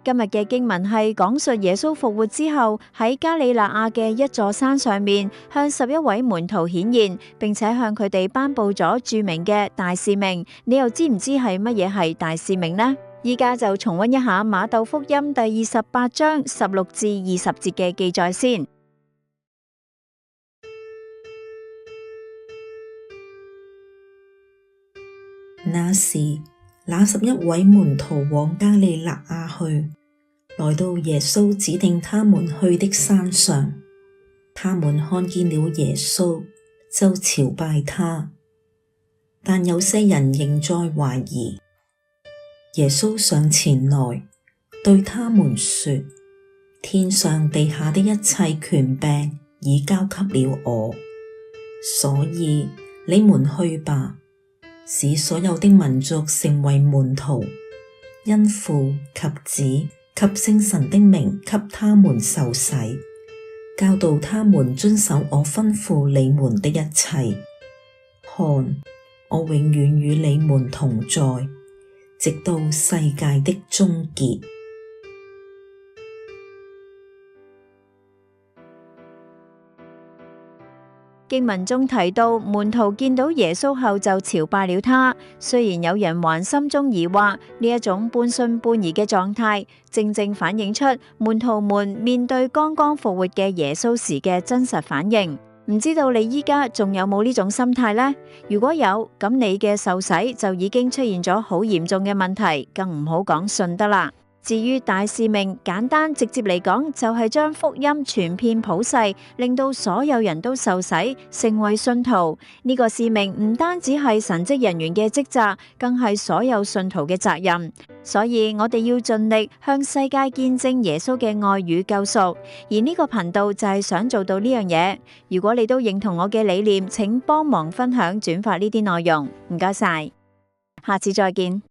今日嘅經文係講述耶穌復活之後喺加里肋亞嘅一座山上面，向11位門徒顯現，並且向佢哋頒布咗著名嘅大使命。你又知唔知係乜嘢係大使命呢？依家就重溫一下馬竇福音第28章16至20節嘅記載先。那時，那11位門徒往加里肋亞去，來到耶穌指定他們去的山上。他們看見了耶穌，就朝拜他。但有些人仍在懷疑。耶穌上前來，對他們說：天上地下的一切權柄已交給了我，所以你們去吧，使所有的民族成為門徒，因父及子及聖神的名給他們受洗，教導他們遵守我吩咐你們的一切。看，我永遠與你們同在，直到世界的終結。經文中提到，門徒見到耶穌後就朝拜了他。雖然有人還心中疑惑，呢一種半信半疑嘅狀態，正正反映出門徒們面對剛剛復活嘅耶穌時嘅真實反應。唔知道你依家仲有冇呢種心態呢？如果有，咁你嘅受洗就已經出現咗好嚴重嘅問題，更唔好講信德啦。至於大使命，簡單直接嚟講，就係將福音傳遍普世，令到所有人都受洗，成為信徒。呢個使命唔單止係神職人員嘅職責，更係所有信徒嘅責任。所以我哋要盡力向世界見證耶穌嘅愛與救贖。而呢個頻道就係想做到呢樣嘢。如果你都認同我嘅理念，請幫忙分享轉發呢啲內容，唔該晒，下次再見。